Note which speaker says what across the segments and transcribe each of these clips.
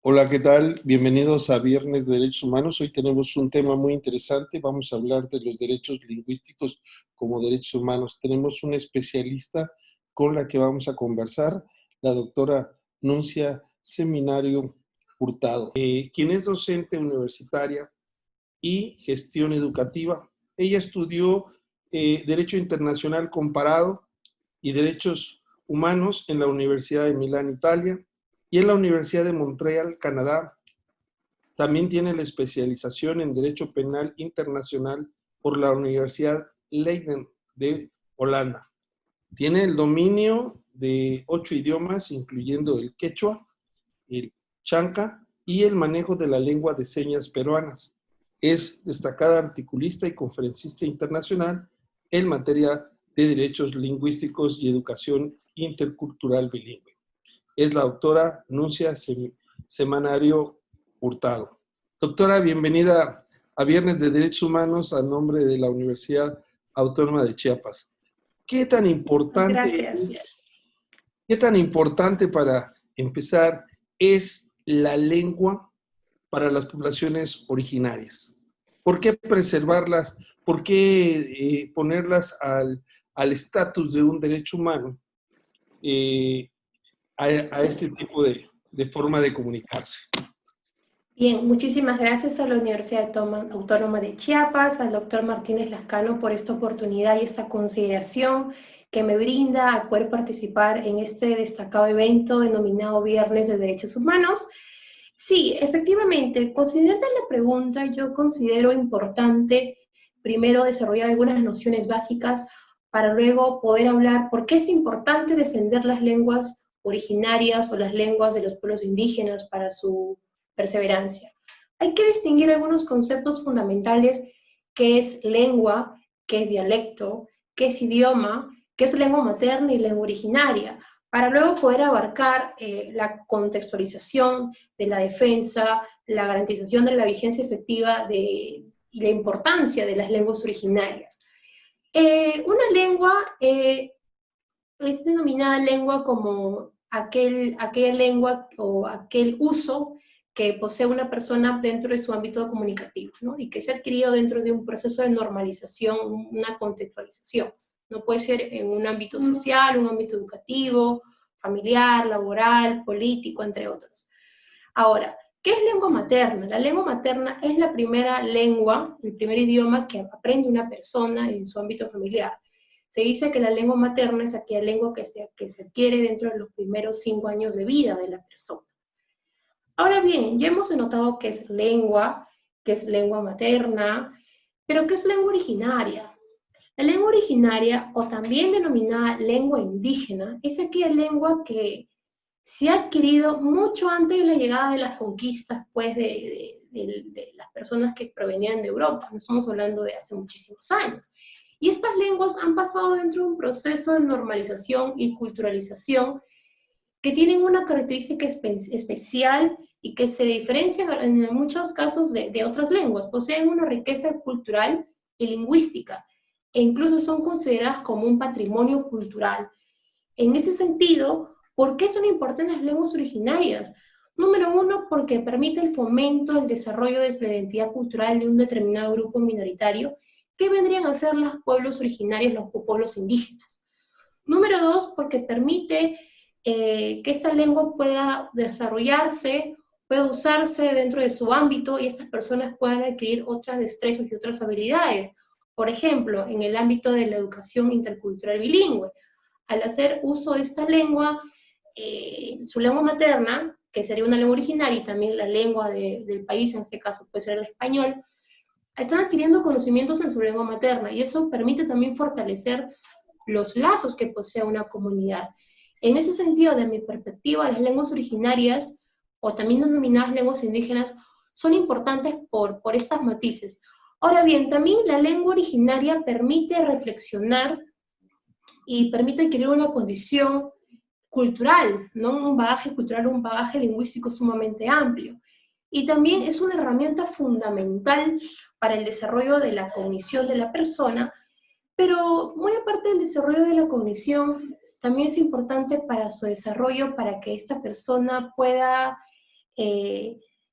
Speaker 1: Hola, ¿qué tal? Bienvenidos a Viernes de Derechos Humanos. Hoy tenemos un tema muy interesante. Vamos a hablar de los derechos lingüísticos como derechos humanos. Tenemos una especialista con la que vamos a conversar, la doctora Nuncia Seminario Hurtado, quien es docente universitaria y gestión educativa. Ella estudió Derecho Internacional Comparado y Derechos Humanos en la Universidad de Milán, Italia, y en la Universidad de Montreal, Canadá. También tiene la especialización en Derecho Penal Internacional por la Universidad Leiden de Holanda. Tiene el dominio de 8 idiomas, incluyendo el quechua, el chanca y el manejo de la lengua de señas peruanas. Es destacada articulista y conferencista internacional en materia de derechos lingüísticos y educación intercultural bilingüe. Es la doctora Nuncia Seminario Hurtado. Doctora, bienvenida a Viernes de Derechos Humanos a nombre de la Universidad Autónoma de Chiapas. ¿Qué tan importante
Speaker 2: Gracias.
Speaker 1: ¿Qué tan importante para empezar es la lengua para las poblaciones originarias? ¿Por qué preservarlas? ¿Por qué ponerlas al estatus de un derecho humano a este tipo de forma de comunicarse?
Speaker 2: Bien, muchísimas gracias a la Universidad Autónoma de Chiapas, al doctor Martínez Lascano por esta oportunidad y esta consideración que me brinda al poder participar en este destacado evento denominado Viernes de Derechos Humanos. Sí, efectivamente, considerando la pregunta, yo considero importante primero desarrollar algunas nociones básicas para luego poder hablar por qué es importante defender las lenguas originarias o las lenguas de los pueblos indígenas para su perseverancia. Hay que distinguir algunos conceptos fundamentales, qué es lengua, qué es dialecto, qué es idioma, qué es lengua materna y lengua originaria, para luego poder abarcar la contextualización de la defensa, la garantización de la vigencia efectiva y la importancia de las lenguas originarias. Una lengua es denominada lengua como aquella lengua o aquel uso que posee una persona dentro de su ámbito comunicativo, ¿no? Y que se ha adquirido dentro de un proceso de normalización, una contextualización. No puede ser en un ámbito social, un ámbito educativo, familiar, laboral, político, entre otros. Ahora, ¿qué es lengua materna? La lengua materna es la primera lengua, el primer idioma que aprende una persona en su ámbito familiar. Se dice que la lengua materna es aquella lengua que se adquiere dentro de los primeros 5 años de vida de la persona. Ahora bien, ya hemos notado que es lengua materna, pero ¿qué es lengua originaria? La lengua originaria, o también denominada lengua indígena, es aquella lengua que se ha adquirido mucho antes de la llegada de las conquistas, pues, de las personas que provenían de Europa. No estamos hablando de hace muchísimos años. Y estas lenguas han pasado dentro de un proceso de normalización y culturalización que tienen una característica especial y que se diferencian en muchos casos de otras lenguas. Poseen una riqueza cultural y lingüística, e incluso son consideradas como un patrimonio cultural. En ese sentido, ¿por qué son importantes las lenguas originarias? Número uno, porque permite el fomento, el desarrollo de la identidad cultural de un determinado grupo minoritario, que vendrían a ser los pueblos originarios, los pueblos indígenas. Número dos, porque permite que esta lengua pueda desarrollarse, pueda usarse dentro de su ámbito y estas personas puedan adquirir otras destrezas y otras habilidades. Por ejemplo, en el ámbito de la educación intercultural bilingüe, al hacer uso de esta lengua, su lengua materna, que sería una lengua originaria, y también la lengua del país, en este caso puede ser el español, están adquiriendo conocimientos en su lengua materna, y eso permite también fortalecer los lazos que posee una comunidad. En ese sentido, de mi perspectiva, las lenguas originarias, o también denominadas lenguas indígenas, son importantes por estas matices. Ahora bien, también la lengua originaria permite reflexionar y permite adquirir una condición cultural, ¿no? Un bagaje cultural, un bagaje lingüístico sumamente amplio. Y también es una herramienta fundamental para el desarrollo de la cognición de la persona, pero muy aparte del desarrollo de la cognición, también es importante para su desarrollo, para que esta persona pueda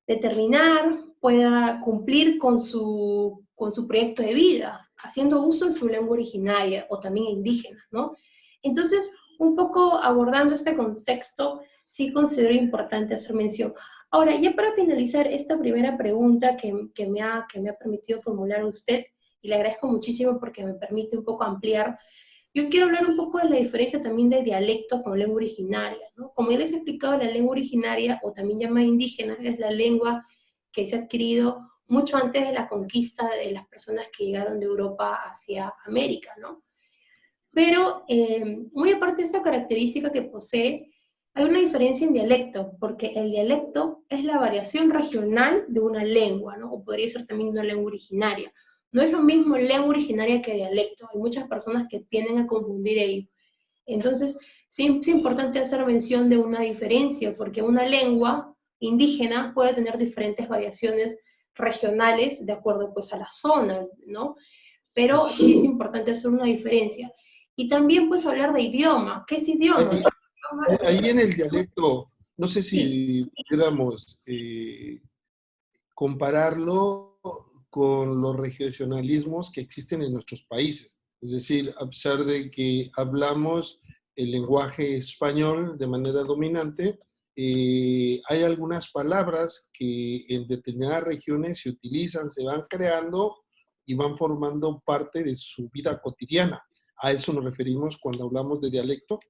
Speaker 2: determinar, pueda cumplir con su proyecto de vida, haciendo uso de su lengua originaria o también indígena, ¿no? Entonces, un poco abordando este contexto, sí considero importante hacer mención. Ahora, ya para finalizar esta primera pregunta que me ha permitido formular usted, y le agradezco muchísimo porque me permite un poco ampliar, yo quiero hablar un poco de la diferencia también de dialecto con lengua originaria, ¿no? Como ya les he explicado, la lengua originaria, o también llamada indígena, es la lengua que se ha adquirido mucho antes de la conquista de las personas que llegaron de Europa hacia América, ¿no? Pero, muy aparte de esta característica que posee, hay una diferencia en dialecto, porque el dialecto es la variación regional de una lengua, ¿no? O podría ser también una lengua originaria. No es lo mismo lengua originaria que dialecto. Hay muchas personas que tienden a confundir ello. Entonces, sí es importante hacer mención de una diferencia, porque una lengua indígena puede tener diferentes variaciones regionales de acuerdo pues a la zona, ¿no? Pero sí es importante hacer una diferencia. Y también pues hablar de idioma. ¿Qué es idioma?
Speaker 1: Ahí, ahí en el dialecto, no sé
Speaker 2: Sí.
Speaker 1: si pudiéramos compararlo con los regionalismos que existen en nuestros países. Es decir, a pesar de que hablamos el lenguaje español de manera dominante, hay algunas palabras que en determinadas regiones se utilizan, se van creando y van formando parte de su vida cotidiana. A eso nos referimos cuando hablamos de dialecto.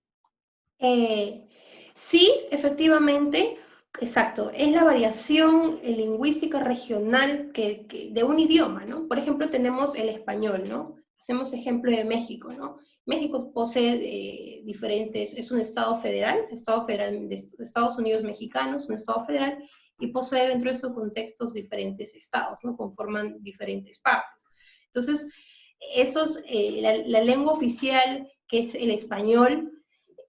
Speaker 2: Eh, sí, efectivamente, exacto, es la variación lingüística regional de un idioma, ¿no? Por ejemplo, tenemos el español, ¿no? Hacemos ejemplo de México, ¿no? México posee diferentes, es un estado federal de Estados Unidos mexicanos, un estado federal, y posee dentro de sus contextos diferentes estados, ¿no? Conforman diferentes partes. Entonces, la lengua oficial, que es el español,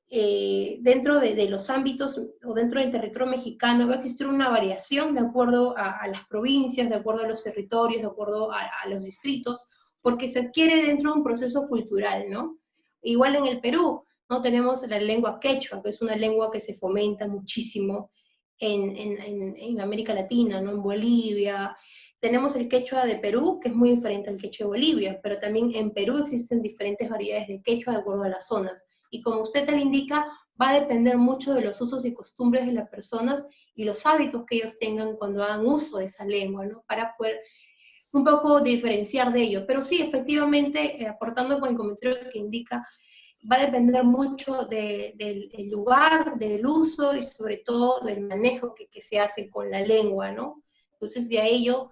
Speaker 2: dentro de los ámbitos o dentro del territorio mexicano va a existir una variación de acuerdo a las provincias, de acuerdo a los territorios, de acuerdo a los distritos, porque se adquiere dentro de un proceso cultural, ¿no? Igual en el Perú, ¿no? Tenemos la lengua quechua, que es una lengua que se fomenta muchísimo en América Latina, ¿no? En Bolivia. Tenemos el quechua de Perú, que es muy diferente al quechua de Bolivia, pero también en Perú existen diferentes variedades de quechua de acuerdo a las zonas. Y como usted te lo indica, va a depender mucho de los usos y costumbres de las personas y los hábitos que ellos tengan cuando hagan uso de esa lengua, ¿no? Para poder un poco diferenciar de ello. Pero sí, efectivamente, aportando con el comentario que indica, va a depender mucho del lugar, del uso y sobre todo del manejo que se hace con la lengua, ¿no? Entonces, de ello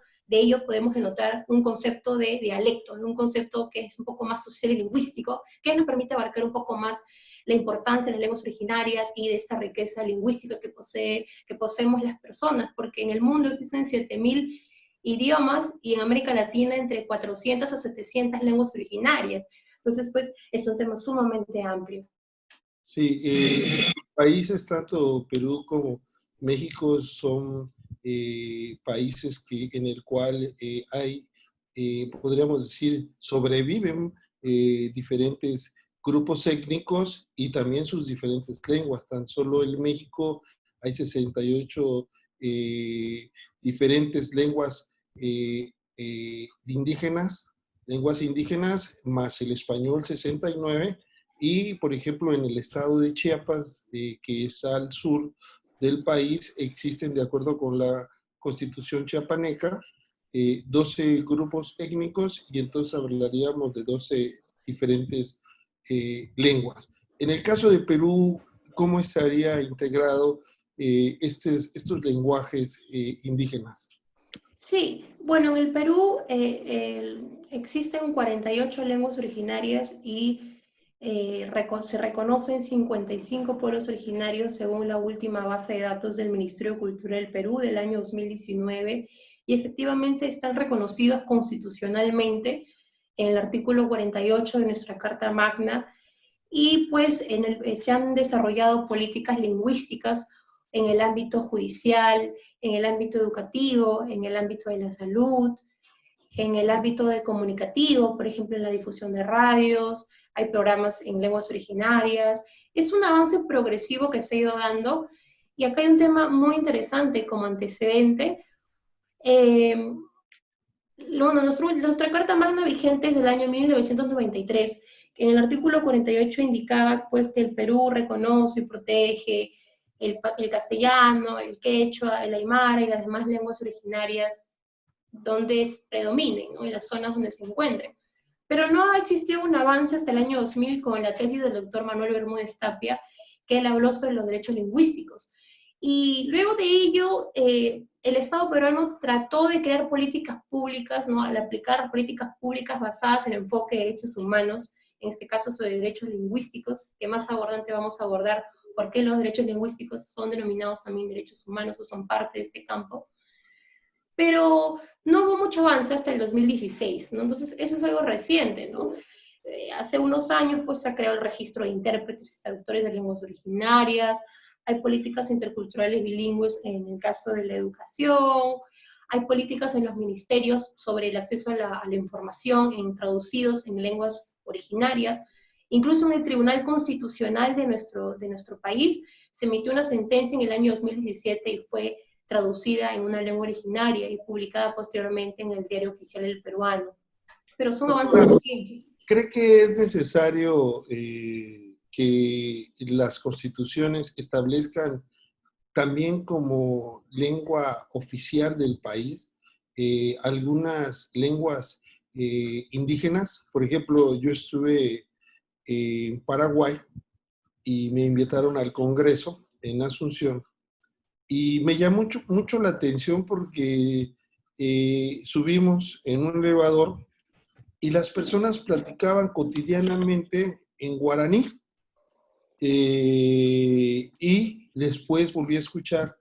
Speaker 2: podemos denotar un concepto de dialecto, un concepto que es un poco más social y lingüístico, que nos permite abarcar un poco más la importancia de las lenguas originarias y de esta riqueza lingüística que poseemos las personas, porque en el mundo existen 7.000 idiomas y en América Latina entre 400 a 700 lenguas originarias. Entonces, pues, es un tema sumamente amplio.
Speaker 1: Sí, países, tanto Perú como México, son países en el cual podríamos decir, sobreviven diferentes grupos étnicos y también sus diferentes lenguas. Tan solo en México hay 68 diferentes lenguas lenguas indígenas, más el español 69. Y, por ejemplo, en el estado de Chiapas, que es al sur del país, existen, de acuerdo con la Constitución chiapaneca, 12 grupos étnicos y entonces hablaríamos de 12 diferentes lenguas. En el caso de Perú, ¿cómo estaría integrado estos lenguajes indígenas?
Speaker 2: Sí, bueno, en el Perú existen 48 lenguas originarias y se reconocen 55 pueblos originarios según la última base de datos del Ministerio de Cultura del Perú del año 2019 y efectivamente están reconocidos constitucionalmente en el artículo 48 de nuestra Carta Magna y pues se han desarrollado políticas lingüísticas en el ámbito judicial, en el ámbito educativo, en el ámbito de la salud, en el ámbito de comunicativo, por ejemplo, en la difusión de radios, hay programas en lenguas originarias. Es un avance progresivo que se ha ido dando Y acá hay un tema muy interesante como antecedente. Nuestra Carta Magna vigente es del año 1993. En el artículo 48 indicaba pues, que el Perú reconoce y protege el castellano, el quechua, el aymara y las demás lenguas originarias donde predominen, ¿no? En las zonas donde se encuentren. Pero no ha existido un avance hasta el año 2000 con la tesis del doctor Manuel Bermúdez Tapia, que él habló sobre los derechos lingüísticos. Y luego de ello, el Estado peruano trató de crear políticas públicas, ¿no? Al aplicar políticas públicas basadas en el enfoque de derechos humanos, en este caso sobre derechos lingüísticos, que más adelante vamos a abordar por qué los derechos lingüísticos son denominados también derechos humanos o son parte de este campo. Pero no hubo mucho avance hasta el 2016, ¿no? Entonces, eso es algo reciente, ¿no? Hace unos años, pues, se ha creado el registro de intérpretes y traductores de lenguas originarias, hay políticas interculturales bilingües en el caso de la educación, hay políticas en los ministerios sobre el acceso a la información traducidos en lenguas originarias, incluso en el Tribunal Constitucional de nuestro país se emitió una sentencia en el año 2017 y fue traducida en una lengua originaria y publicada posteriormente en el Diario Oficial del Peruano. Pero son avances recientes.
Speaker 1: ¿Cree que es necesario que las constituciones establezcan también como lengua oficial del país algunas lenguas indígenas? Por ejemplo, yo estuve en Paraguay y me invitaron al Congreso en Asunción y me llamó mucho la atención porque subimos en un elevador y las personas platicaban cotidianamente en guaraní y después volví a escuchar,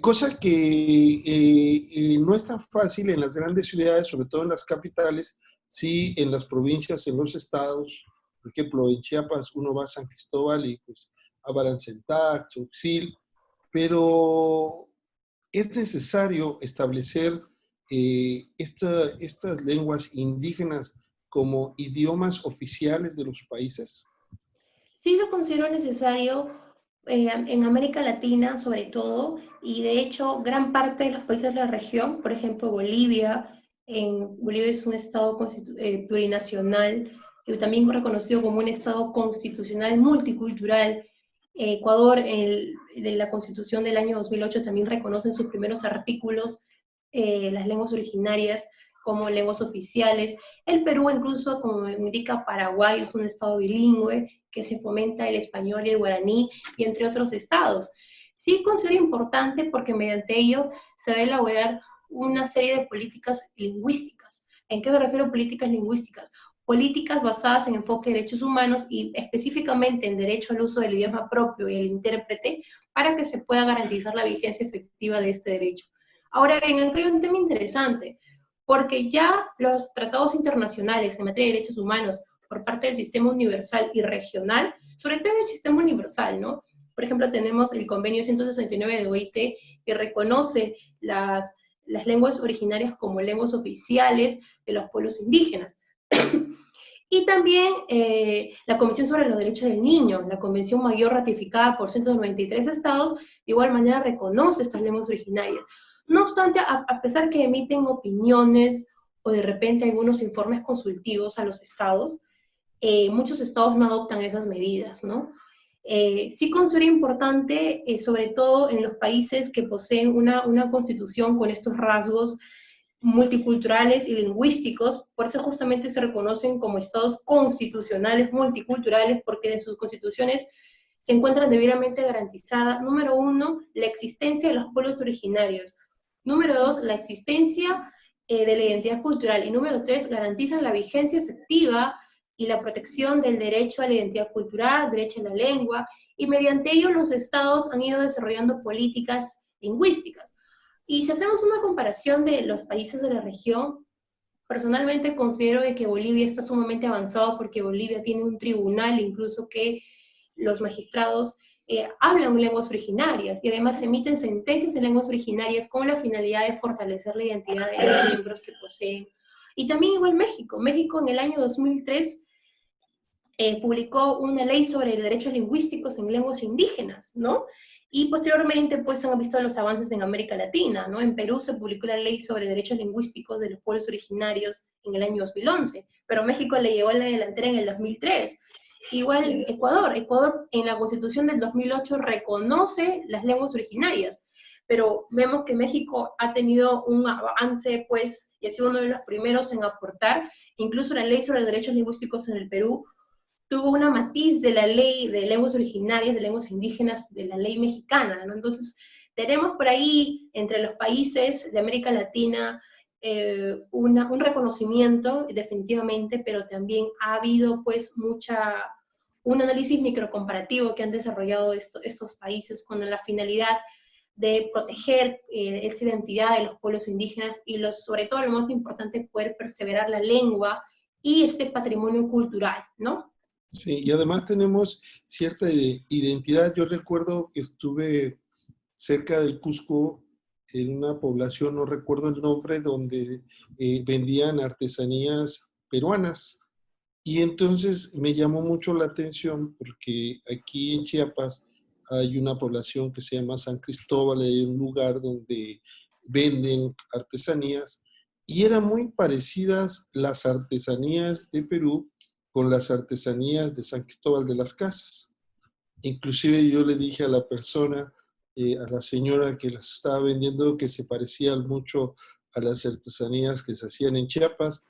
Speaker 1: cosa que no es tan fácil en las grandes ciudades, sobre todo en las capitales, sí en las provincias, en los estados. Por ejemplo, en Chiapas uno va a San Cristóbal y pues a Barancentac, Tzotzil, pero es necesario establecer estas lenguas indígenas como idiomas oficiales de los países.
Speaker 2: Sí lo considero necesario en América Latina sobre todo, y de hecho gran parte de los países de la región, por ejemplo Bolivia, Bolivia es un estado plurinacional, también reconocido como un estado constitucional multicultural. Ecuador, de la Constitución del año 2008, también reconoce en sus primeros artículos las lenguas originarias como lenguas oficiales. El Perú, incluso, como indica Paraguay, es un estado bilingüe que se fomenta el español y el guaraní, y entre otros estados. Sí considero importante porque mediante ello se debe elaborar una serie de políticas lingüísticas. ¿En qué me refiero a políticas lingüísticas? Políticas basadas en enfoque de derechos humanos y específicamente en derecho al uso del idioma propio y el intérprete para que se pueda garantizar la vigencia efectiva de este derecho. Ahora bien, aquí hay un tema interesante, porque ya los tratados internacionales en materia de derechos humanos por parte del sistema universal y regional, sobre todo el sistema universal, ¿no? Por ejemplo, tenemos el convenio 169 de OIT que reconoce las lenguas originarias como lenguas oficiales de los pueblos indígenas. Y también la Convención sobre los Derechos del Niño, la Convención Mayor ratificada por 193 estados, de igual manera reconoce estas lenguas originarias. No obstante, a pesar que emiten opiniones o de repente algunos informes consultivos a los estados, muchos estados no adoptan esas medidas, ¿no? Sí considero importante, sobre todo en los países que poseen una constitución con estos rasgos multiculturales y lingüísticos, por eso justamente se reconocen como estados constitucionales multiculturales, porque en sus constituciones se encuentran debidamente garantizada, número uno, la existencia de los pueblos originarios, número dos, la existencia de la identidad cultural, y número tres, garantizan la vigencia efectiva y la protección del derecho a la identidad cultural, derecho a la lengua, y mediante ello los estados han ido desarrollando políticas lingüísticas. Y si hacemos una comparación de los países de la región, personalmente considero que Bolivia está sumamente avanzado porque Bolivia tiene un tribunal incluso que los magistrados hablan lenguas originarias y además emiten sentencias en lenguas originarias con la finalidad de fortalecer la identidad de los miembros que poseen. Y también igual México. México en el año 2003 publicó una ley sobre derechos lingüísticos en lenguas indígenas, ¿no? Y posteriormente, pues, se han visto los avances en América Latina, ¿no? En Perú se publicó la Ley sobre Derechos Lingüísticos de los Pueblos Originarios en el año 2011, pero México le llevó la delantera en el 2003. Igual Ecuador en la Constitución del 2008 reconoce las lenguas originarias, pero vemos que México ha tenido un avance, pues, y ha sido uno de los primeros en aportar. Incluso la Ley sobre Derechos Lingüísticos en el Perú tuvo una matiz de la ley de lenguas originarias, de lenguas indígenas, de la ley mexicana, ¿no? Entonces, tenemos por ahí, entre los países de América Latina, un reconocimiento, definitivamente, pero también ha habido, pues, un análisis microcomparativo que han desarrollado estos países con la finalidad de proteger esa identidad de los pueblos indígenas y sobre todo, lo más importante, poder perseverar la lengua y este patrimonio cultural, ¿no?
Speaker 1: Sí, y además tenemos cierta identidad. Yo recuerdo que estuve cerca del Cusco, en una población, no recuerdo el nombre, donde vendían artesanías peruanas. Y entonces me llamó mucho la atención porque aquí en Chiapas hay una población que se llama San Cristóbal, hay un lugar donde venden artesanías y eran muy parecidas las artesanías de Perú con las artesanías de San Cristóbal de las Casas. Inclusive yo le dije a la persona, a la señora que las estaba vendiendo, que se parecían mucho a las artesanías que se hacían en Chiapas,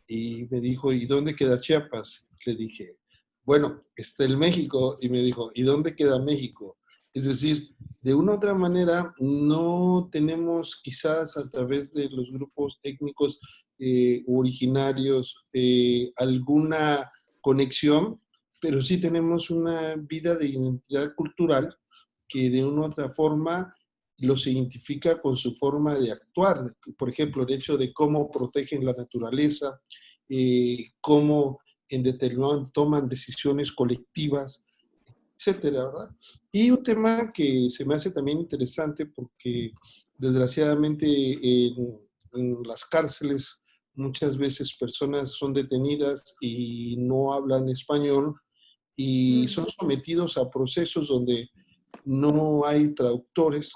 Speaker 1: y me dijo, ¿y dónde queda Chiapas? Le dije, bueno, está en México, y me dijo, ¿y dónde queda México? Es decir, de una u otra manera, no tenemos quizás a través de los grupos étnicos originarios alguna conexión, pero sí tenemos una vida de identidad cultural que de una u otra forma los identifica con su forma de actuar. Por ejemplo, el hecho de cómo protegen la naturaleza, cómo en determinado toman decisiones colectivas, etcétera, ¿verdad? Y un tema que se me hace también interesante porque desgraciadamente en las cárceles muchas veces personas son detenidas y no hablan español y son sometidos a procesos donde no hay traductores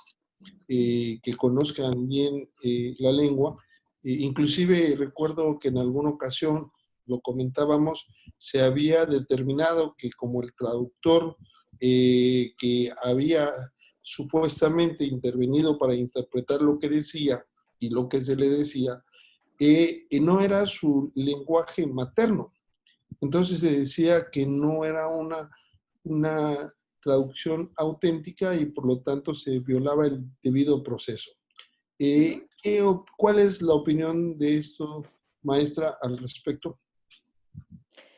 Speaker 1: que conozcan bien la lengua. Inclusive recuerdo que en alguna ocasión, lo comentábamos, se había determinado que como el traductor que había supuestamente intervenido para interpretar lo que decía y lo que se le decía, no era su lenguaje materno. Entonces se decía que no era una traducción auténtica y por lo tanto se violaba el debido proceso. ¿Cuál es la opinión de esto, maestra, al respecto?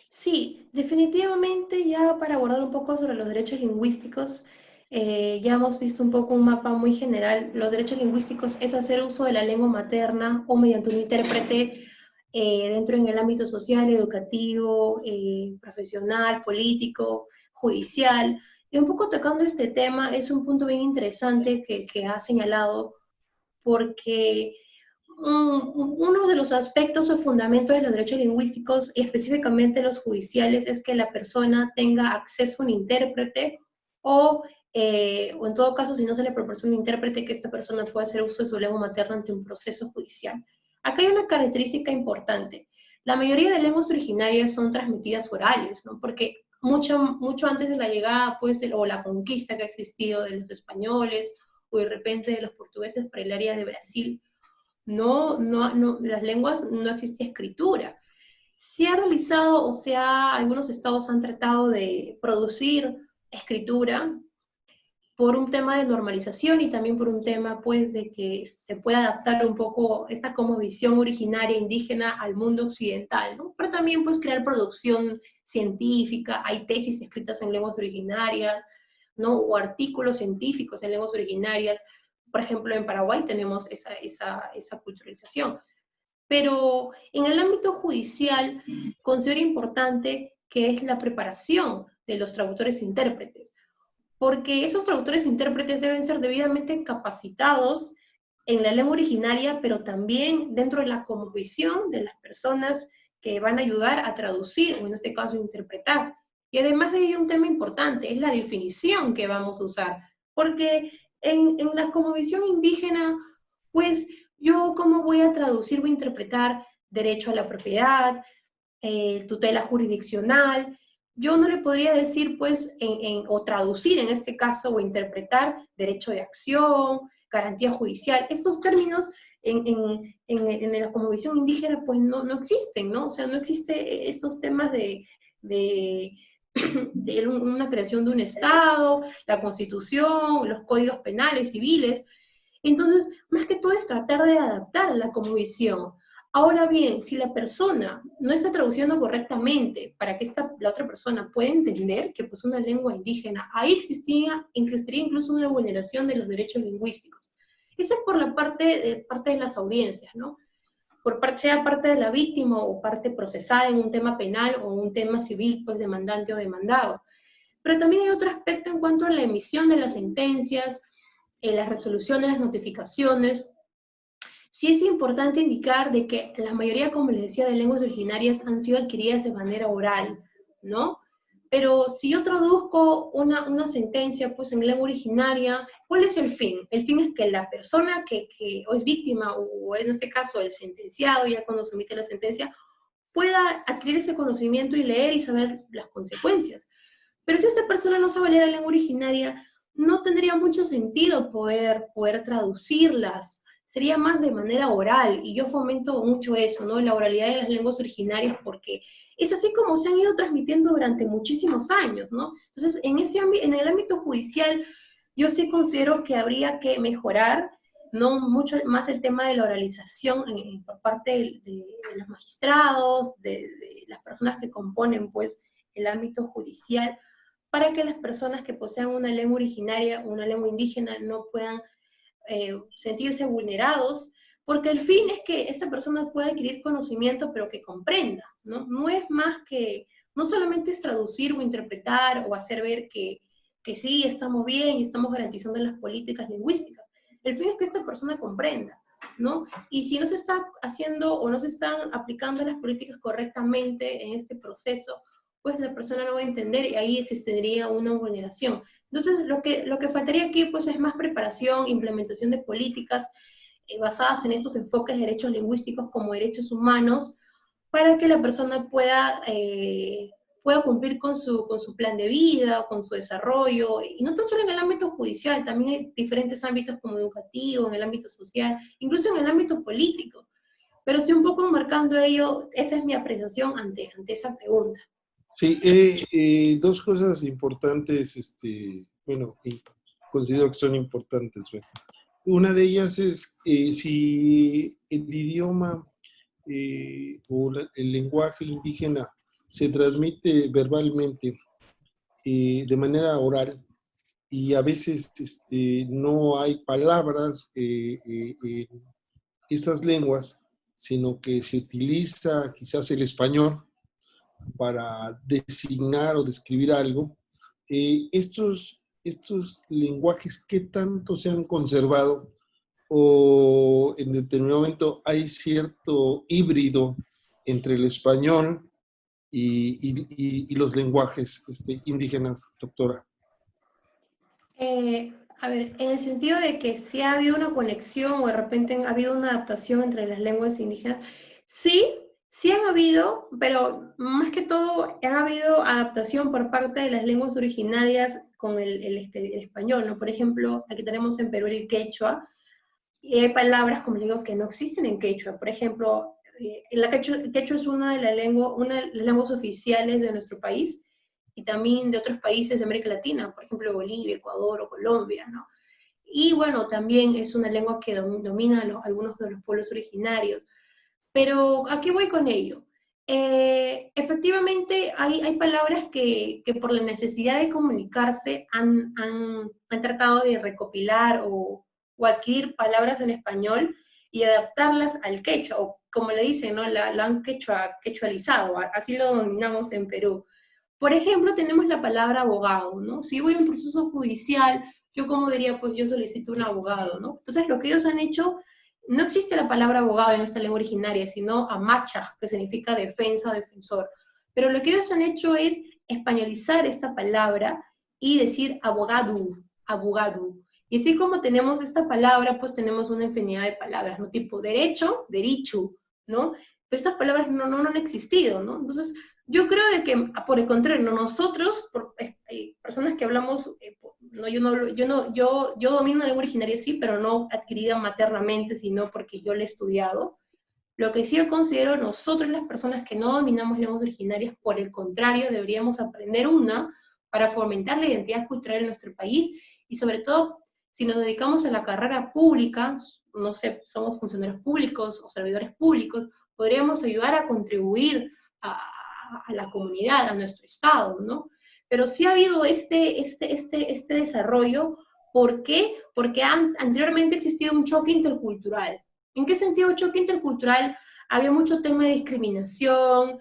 Speaker 2: Sí, definitivamente ya para abordar un poco sobre los derechos lingüísticos, ya hemos visto un poco un mapa muy general. Los derechos lingüísticos es hacer uso de la lengua materna o mediante un intérprete dentro en el ámbito social, educativo, profesional, político, judicial. Y un poco tocando este tema, es un punto bien interesante que ha señalado, porque uno de los aspectos o fundamentos de los derechos lingüísticos, y específicamente los judiciales, es que la persona tenga acceso a un intérprete o en todo caso, si no se le proporciona un intérprete, que esta persona pueda hacer uso de su lengua materna ante un proceso judicial. Acá hay una característica importante. La mayoría de lenguas originarias son transmitidas orales, ¿no? Porque mucho antes de la llegada, pues, o la conquista que ha existido de los españoles, o de repente de los portugueses para el área de Brasil, las lenguas no existía escritura. Se ha realizado, algunos estados han tratado de producir escritura por un tema de normalización y también por un tema, pues, de que se pueda adaptar un poco esta como visión originaria indígena al mundo occidental, ¿no? Pero también, pues, crear producción científica, hay tesis escritas en lenguas originarias, ¿no? O artículos científicos en lenguas originarias. Por ejemplo, en Paraguay tenemos esa culturalización. Pero en el ámbito judicial considero importante que es la preparación de los traductores e intérpretes, porque esos traductores e intérpretes deben ser debidamente capacitados en la lengua originaria, pero también dentro de la cosmovisión de las personas que van a ayudar a traducir, o en este caso interpretar. Y además de ello, un tema importante es la definición que vamos a usar, porque en la cosmovisión indígena, pues yo cómo voy a traducir o interpretar derecho a la propiedad, tutela jurisdiccional. Yo no le podría decir, pues, o traducir en este caso, o interpretar derecho de acción, garantía judicial. Estos términos en la cosmovisión indígena, pues, no existen, ¿no? O sea, no existen estos temas de una creación de un Estado, la Constitución, los códigos penales, civiles. Entonces, más que todo es tratar de adaptar la cosmovisión. Ahora bien, si la persona no está traduciendo correctamente para que la otra persona pueda entender que pues una lengua indígena, ahí existiría incluso una vulneración de los derechos lingüísticos. Esa es por la parte de las audiencias, ¿no? Sea parte de la víctima o parte procesada en un tema penal o un tema civil, pues demandante o demandado. Pero también hay otro aspecto en cuanto a la emisión de las sentencias, las resoluciones, las notificaciones. Sí es importante indicar de que la mayoría, como les decía, de lenguas originarias han sido adquiridas de manera oral, ¿no? Pero si yo traduzco una sentencia pues en lengua originaria, ¿cuál es el fin? El fin es que la persona que o es víctima, o en este caso el sentenciado, ya cuando se emite la sentencia, pueda adquirir ese conocimiento y leer y saber las consecuencias. Pero si esta persona no sabe leer la lengua originaria, no tendría mucho sentido poder traducirlas. Sería más de manera oral, y yo fomento mucho eso, ¿no? La oralidad de las lenguas originarias, porque es así como se han ido transmitiendo durante muchísimos años, ¿no? Entonces, en el ámbito judicial, yo sí considero que habría que mejorar, no mucho más el tema de la oralización por parte de los magistrados, de las personas que componen, pues, el ámbito judicial, para que las personas que posean una lengua originaria, una lengua indígena, no puedan sentirse vulnerados, porque el fin es que esa persona pueda adquirir conocimiento, pero que comprenda, ¿no? No es más que, no solamente es traducir o interpretar o hacer ver que sí, estamos bien y estamos garantizando las políticas lingüísticas. El fin es que esta persona comprenda, ¿no? Y si no se está haciendo o no se están aplicando las políticas correctamente en este proceso, pues la persona no va a entender y ahí existiría una vulneración. Entonces, lo que faltaría aquí pues, es más preparación, implementación de políticas basadas en estos enfoques de derechos lingüísticos como derechos humanos, para que la persona pueda cumplir con su plan de vida, con su desarrollo, y no tan solo en el ámbito judicial, también hay diferentes ámbitos como educativo, en el ámbito social, incluso en el ámbito político. Pero sí un poco marcando ello, esa es mi apreciación ante esa pregunta.
Speaker 1: Sí, dos cosas importantes, bueno, considero que son importantes. Bueno. Una de ellas es si el idioma o el lenguaje indígena se transmite verbalmente de manera oral y a veces no hay palabras en esas lenguas, sino que se utiliza quizás el español para designar o describir algo. Estos lenguajes, ¿qué tanto se han conservado? ¿O en determinado momento hay cierto híbrido entre el español y los lenguajes indígenas, doctora?
Speaker 2: A ver, en el sentido de que sí ha habido una conexión o de repente ha habido una adaptación entre las lenguas indígenas, sí han habido, pero más que todo ha habido adaptación por parte de las lenguas originarias con el español, ¿no? Por ejemplo, aquí tenemos en Perú el quechua, y hay palabras, como digo, que no existen en quechua. Por ejemplo, el quechua es una de las lenguas oficiales de nuestro país, y también de otros países de América Latina, por ejemplo, Bolivia, Ecuador o Colombia, ¿no? Y bueno, también es una lengua que domina algunos de los pueblos originarios. Pero, ¿a qué voy con ello? Efectivamente, hay palabras que por la necesidad de comunicarse han tratado de recopilar o adquirir palabras en español y adaptarlas al quechua, o como le dicen, ¿no? La han quechualizado, así lo denominamos en Perú. Por ejemplo, tenemos la palabra abogado, ¿no? Si voy a un proceso judicial, yo como diría, pues yo solicito un abogado, ¿no? Entonces, lo que ellos han hecho, no existe la palabra abogado en esta lengua originaria, sino amacha, que significa defensa, defensor. Pero lo que ellos han hecho es españolizar esta palabra y decir abogado, abogado. Y así como tenemos esta palabra, pues tenemos una infinidad de palabras, ¿no? Tipo derecho, derecho, ¿no? Pero estas palabras no han existido, ¿no? Entonces, yo creo de que, por el contrario, ¿no? Nosotros, personas que hablamos, no, yo domino la lengua originaria sí, pero no adquirida maternamente, sino porque yo la he estudiado. Lo que sí yo considero, nosotros las personas que no dominamos lenguas originarias, por el contrario, deberíamos aprender una para fomentar la identidad cultural en nuestro país y sobre todo, si nos dedicamos a la carrera pública, no sé, somos funcionarios públicos o servidores públicos, podríamos ayudar a contribuir a la comunidad, a nuestro Estado, ¿no? Pero sí ha habido este desarrollo. ¿Por qué? Porque anteriormente existía un choque intercultural. ¿En qué sentido choque intercultural? Había mucho tema de discriminación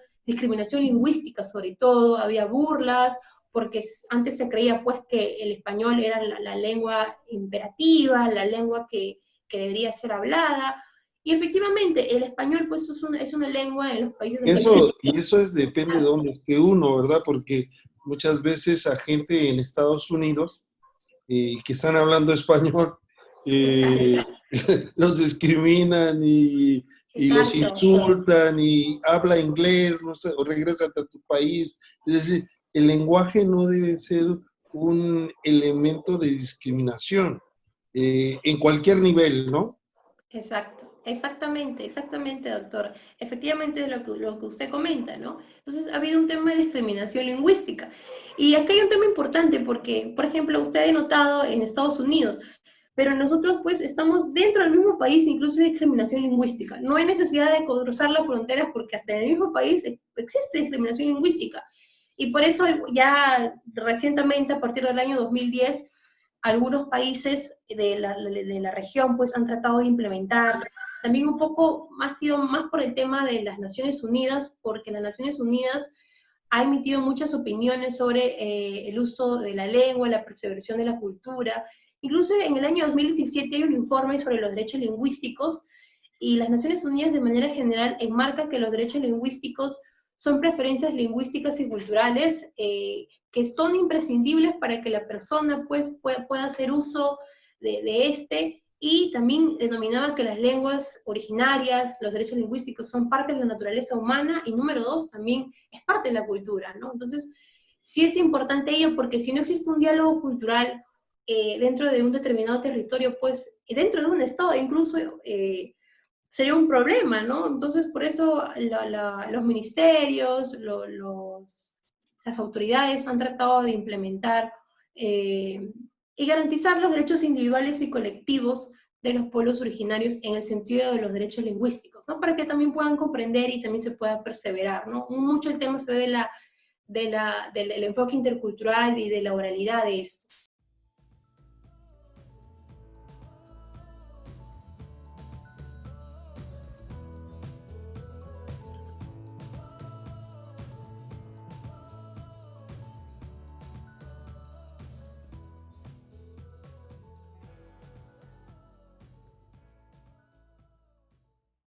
Speaker 2: lingüística sobre todo, había burlas, porque antes se creía pues que el español era la lengua imperativa, la lengua que debería ser hablada, y efectivamente el español pues es una lengua en los países en que...
Speaker 1: Depende de dónde esté uno, ¿verdad? Porque muchas veces a gente en Estados Unidos que están hablando español, los discriminan y los insultan y habla inglés, no sé, o regresas a tu país. Es decir, el lenguaje no debe ser un elemento de discriminación en cualquier nivel, ¿no?
Speaker 2: Exacto, exactamente, doctor. Efectivamente, lo que usted comenta, ¿no? Entonces, ha habido un tema de discriminación lingüística. Y aquí hay un tema importante porque, por ejemplo, usted ha notado en Estados Unidos, pero nosotros, pues, estamos dentro del mismo país, incluso hay discriminación lingüística. No hay necesidad de cruzar las fronteras porque hasta en el mismo país existe discriminación lingüística. Y por eso ya recientemente, a partir del año 2010, algunos países de la región pues han tratado de implementar, también un poco ha sido más por el tema de las Naciones Unidas, porque las Naciones Unidas ha emitido muchas opiniones sobre el uso de la lengua, la preservación de la cultura. Incluso en el año 2017 hay un informe sobre los derechos lingüísticos, y las Naciones Unidas de manera general enmarca que los derechos lingüísticos son preferencias lingüísticas y culturales que son imprescindibles para que la persona pues, pueda hacer uso de este, y también denominaba que las lenguas originarias, los derechos lingüísticos son parte de la naturaleza humana, y número dos, también es parte de la cultura, ¿no? Entonces, sí es importante ello, porque si no existe un diálogo cultural dentro de un determinado territorio, pues dentro de un estado incluso, sería un problema, ¿no? Entonces, por eso los ministerios, las autoridades han tratado de implementar y garantizar los derechos individuales y colectivos de los pueblos originarios en el sentido de los derechos lingüísticos, ¿no? Para que también puedan comprender y también se pueda perseverar, ¿no? Mucho el tema se ve del enfoque intercultural y de la oralidad de estos.